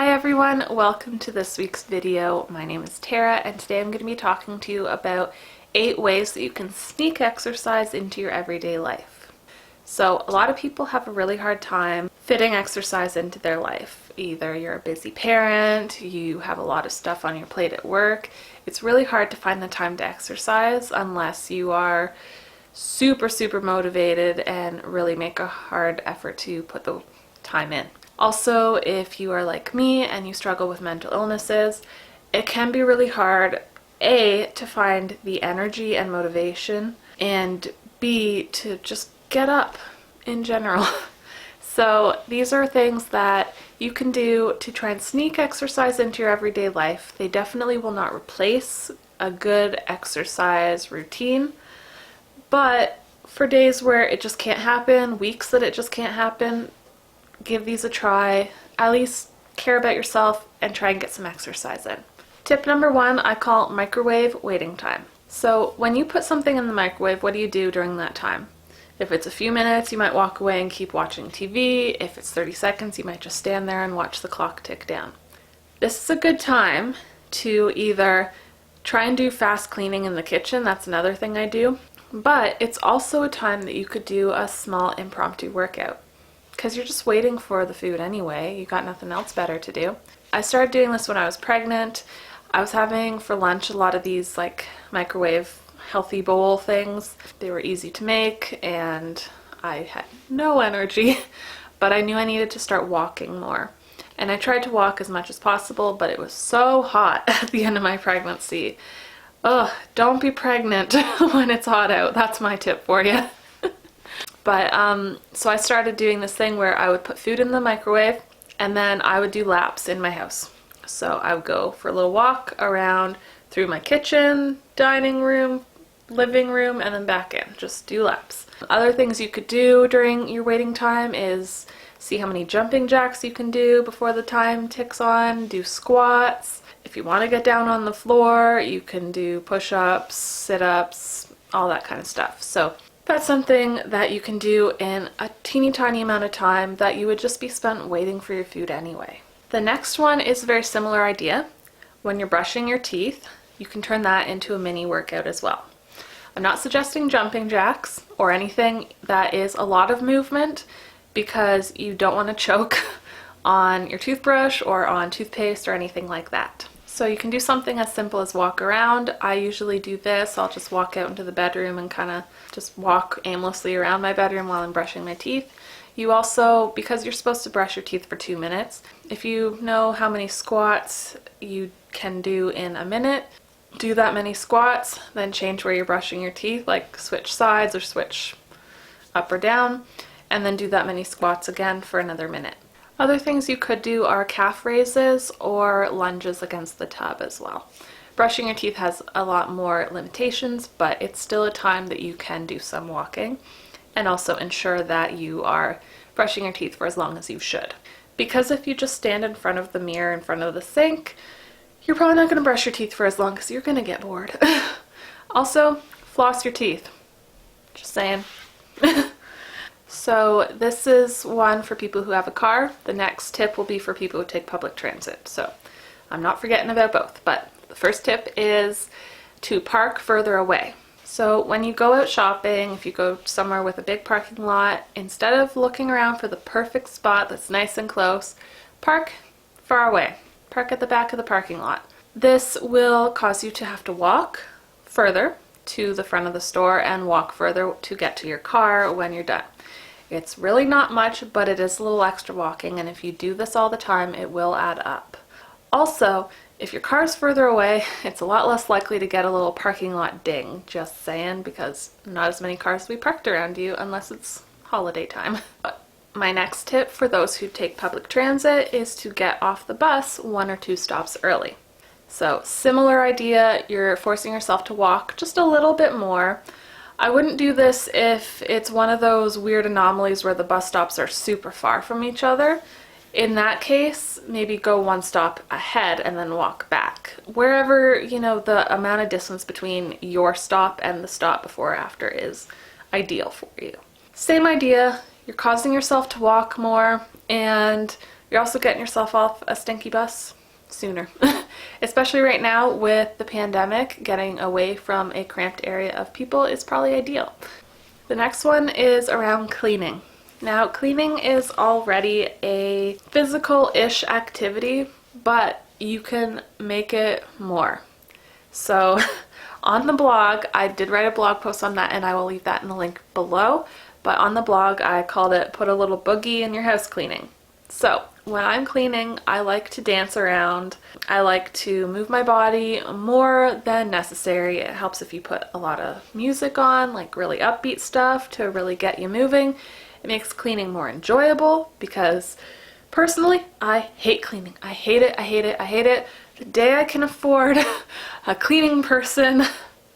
Hi everyone, welcome to this week's video. My name is Tara and today I'm going to be talking to you about 8 ways that you can sneak exercise into your everyday life. So a lot of people have a really hard time fitting exercise into their life. Either you're a busy parent, you have a lot of stuff on your plate at work. It's really hard to find the time to exercise unless you are super motivated and really make a hard effort to put the time in. Also, if you are like me and you struggle with mental illnesses, it can be really hard, A, to find the energy and motivation, and B, to just get up in general. So these are things that you can do to try and sneak exercise into your everyday life. They definitely will not replace a good exercise routine, but for days where it just can't happen, weeks that it just can't happen, give these a try. At least care about yourself and try and get some exercise in. Tip number 1, I call microwave waiting time. So when you put something in the microwave, what do you do during that time? If it's a few minutes, you might walk away and keep watching TV. If it's 30 seconds, you might just stand there and watch the clock tick down. This is a good time to either try and do fast cleaning in the kitchen. That's another thing I do. But it's also a time that you could do a small impromptu workout, because you're just waiting for the food anyway. You got nothing else better to do. I started doing this when I was pregnant. I was having for lunch a lot of these like microwave healthy bowl things. They were easy to make and I had no energy, but I knew I needed to start walking more. And I tried to walk as much as possible, but it was so hot at the end of my pregnancy. Ugh, don't be pregnant when it's hot out. That's my tip for you. But so I started doing this thing where I would put food in the microwave and then I would do laps in my house. So I would go for a little walk around through my kitchen, dining room, living room, and then back in. Just do laps. Other things you could do during your waiting time is see how many jumping jacks you can do before the time ticks on, do squats. If you want to get down on the floor, you can do push-ups, sit-ups, all that kind of stuff. So that's something that you can do in a teeny tiny amount of time that you would just be spent waiting for your food anyway. The next one is a very similar idea. When you're brushing your teeth, you can turn that into a mini workout as well. I'm not suggesting jumping jacks or anything that is a lot of movement because you don't want to choke on your toothbrush or on toothpaste or anything like that. So you can do something as simple as walk around. I usually do this. I'll just walk out into the bedroom and kind of just walk aimlessly around my bedroom while I'm brushing my teeth. You also, because you're supposed to brush your teeth for 2 minutes, if you know how many squats you can do in a minute, do that many squats, then change where you're brushing your teeth, like switch sides or switch up or down, and then do that many squats again for another minute. Other things you could do are calf raises or lunges against the tub as well. Brushing your teeth has a lot more limitations, but it's still a time that you can do some walking, and also ensure that you are brushing your teeth for as long as you should. Because if you just stand in front of the mirror in front of the sink, you're probably not going to brush your teeth for as long because you're going to get bored. Also, floss your teeth. Just saying. So this is one for people who have a car. The next tip will be for people who take public transit. So I'm not forgetting about both, but the first tip is to park further away. So when you go out shopping, if you go somewhere with a big parking lot, instead of looking around for the perfect spot that's nice and close, park far away. Park at the back of the parking lot. This will cause you to have to walk further to the front of the store and walk further to get to your car when you're done. It's really not much, but it is a little extra walking, and if you do this all the time, it will add up. Also, if your car's further away, it's a lot less likely to get a little parking lot ding, just saying, because not as many cars will be parked around you unless it's holiday time. But my next tip for those who take public transit is to get off the bus 1 or 2 stops early. So similar idea, you're forcing yourself to walk just a little bit more. I wouldn't do this if it's one of those weird anomalies where the bus stops are super far from each other. In that case, maybe go 1 stop ahead and then walk back. Wherever, the amount of distance between your stop and the stop before or after is ideal for you. Same idea, you're causing yourself to walk more, and You're also getting yourself off a stinky bus sooner. Especially right now with the pandemic, getting away from a cramped area of people is probably ideal. The next one is around cleaning. Now, cleaning is already a physical-ish activity, but you can make it more. So on the blog, I did write a blog post on that, and I will leave that in the link below. But on the blog, I called it "Put a Little Boogie in Your House Cleaning." So when I'm cleaning, I like to dance around. I like to move my body more than necessary. It helps if you put a lot of music on, like really upbeat stuff to really get you moving. It makes cleaning more enjoyable because personally, I hate cleaning. I hate it, I hate it, I hate it. The day I can afford a cleaning person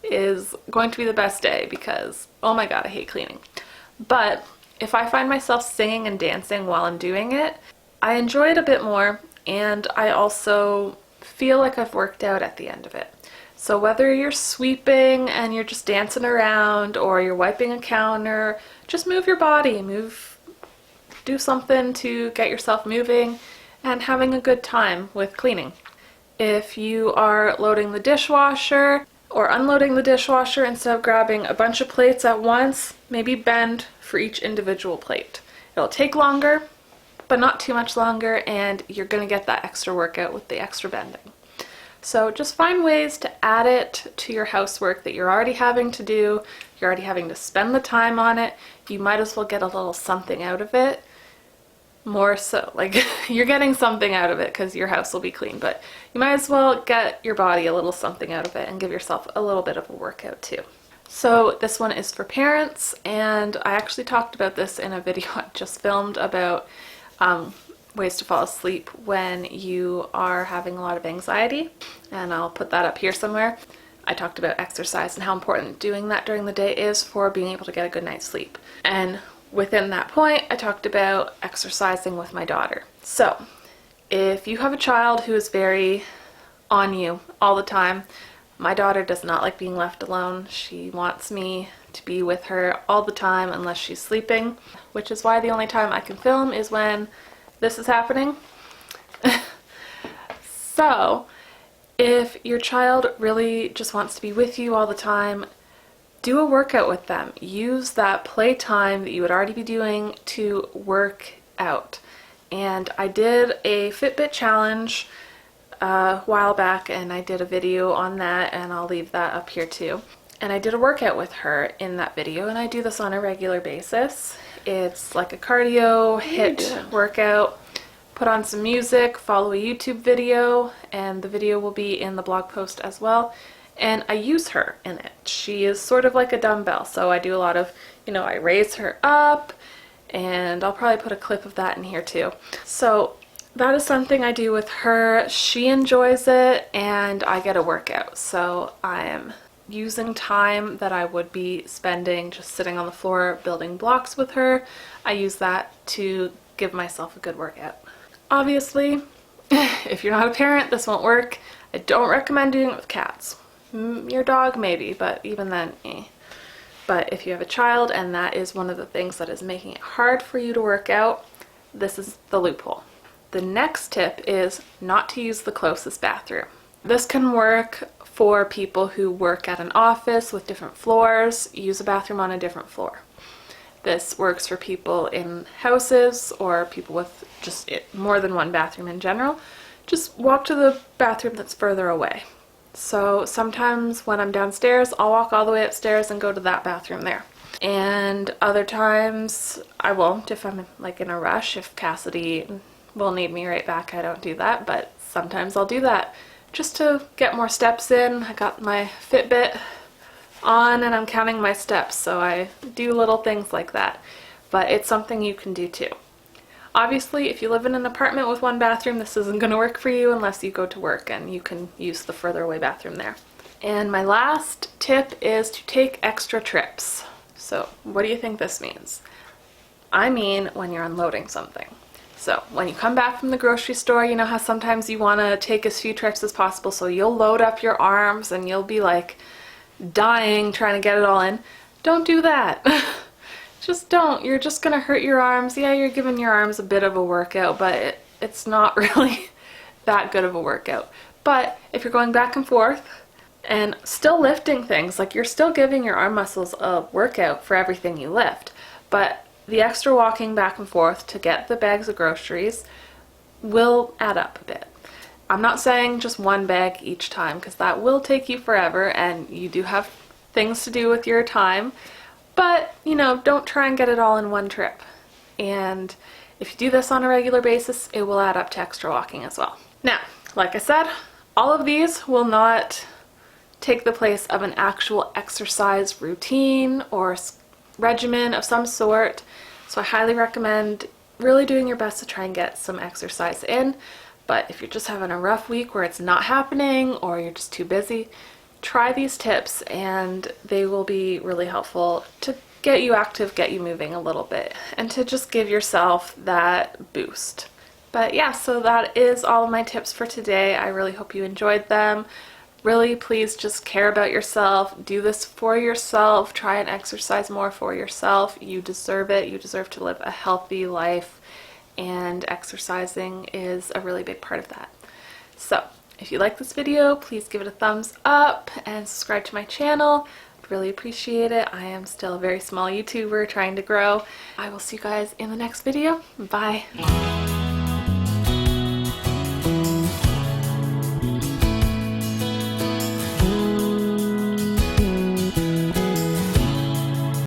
is going to be the best day because, oh my god, I hate cleaning. But if I find myself singing and dancing while I'm doing it, I enjoy it a bit more, and I also feel like I've worked out at the end of it. So whether you're sweeping and you're just dancing around, or you're wiping a counter, just move your body, do something to get yourself moving and having a good time with cleaning. If you are loading the dishwasher or unloading the dishwasher, instead of grabbing a bunch of plates at once, maybe bend for each individual plate. It'll take longer, but not too much longer, and you're going to get that extra workout with the extra bending. So just find ways to add it to your housework that you're already having to do. You're already having to spend the time on it. You might as well get a little something out of it. More so, like you're getting something out of it because your house will be clean, but you might as well get your body a little something out of it and give yourself a little bit of a workout too. So this one is for parents, and I actually talked about this in a video I just filmed about ways to fall asleep when you are having a lot of anxiety, and I'll put that up here somewhere. I talked about exercise and how important doing that during the day is for being able to get a good night's sleep. And within that point, I talked about exercising with my daughter. So if you have a child who is very on you all the time, my daughter does not like being left alone. She wants me to be with her all the time unless she's sleeping, which is why the only time I can film is when this is happening. So if your child really just wants to be with you all the time, do a workout with them. Use that playtime that you would already be doing to work out. And I did a Fitbit challenge a while back, and I did a video on that, and I'll leave that up here too. And I did a workout with her in that video, and I do this on a regular basis. It's like a cardio HIIT workout. Put on some music, follow a YouTube video, and the video will be in the blog post as well. And I use her in it. She is sort of like a dumbbell, so I do a lot of, I raise her up, and I'll probably put a clip of that in here too. So that is something I do with her. She enjoys it, and I get a workout. So I am using time that I would be spending just sitting on the floor building blocks with her. I use that to give myself a good workout. Obviously, if you're not a parent, this won't work. I don't recommend doing it with cats. Your dog maybe, but even then, But if you have a child and that is one of the things that is making it hard for you to work out, this is the loophole. The next tip is not to use the closest bathroom. This can work for people who work at an office with different floors. Use a bathroom on a different floor. This works for people in houses or people with just more than one bathroom in general. Just walk to the bathroom that's further away. So sometimes when I'm downstairs, I'll walk all the way upstairs and go to that bathroom there. And other times I won't if I'm like in a rush. If Cassidy will need me right back, I don't do that, but sometimes I'll do that just to get more steps in. I got my Fitbit on and I'm counting my steps, so I do little things like that. But it's something you can do too. Obviously, if you live in an apartment with one bathroom, this isn't going to work for you unless you go to work and you can use the further away bathroom there. And my last tip is to take extra trips. So what do you think this means? I mean when you're unloading something. So when you come back from the grocery store, you know how sometimes you want to take as few trips as possible, so you'll load up your arms and you'll be like dying trying to get it all in. Don't do that. Just don't. You're just gonna hurt your arms. Yeah, you're giving your arms a bit of a workout, but it's not really that good of a workout. But if you're going back and forth and still lifting things, like you're still giving your arm muscles a workout for everything you lift, but the extra walking back and forth to get the bags of groceries will add up a bit. I'm not saying just one bag each time, because that will take you forever and you do have things to do with your time, but you know, don't try and get it all in one trip. And if you do this on a regular basis, it will add up to extra walking as well. Now, like I said, all of these will not take the place of an actual exercise routine or regimen of some sort, so I highly recommend really doing your best to try and get some exercise in. But if you're just having a rough week where it's not happening or you're just too busy, try these tips and they will be really helpful to get you active, get you moving a little bit, and to just give yourself that boost. But yeah, so that is all of my tips for today. I really hope you enjoyed them. Really, please just care about yourself. Do this for yourself. Try and exercise more for yourself. You deserve it. You deserve to live a healthy life, and exercising is a really big part of that. So if you like this video, please give it a thumbs up and subscribe to my channel. I'd really appreciate it. I am still a very small YouTuber trying to grow. I will see you guys in the next video. Bye.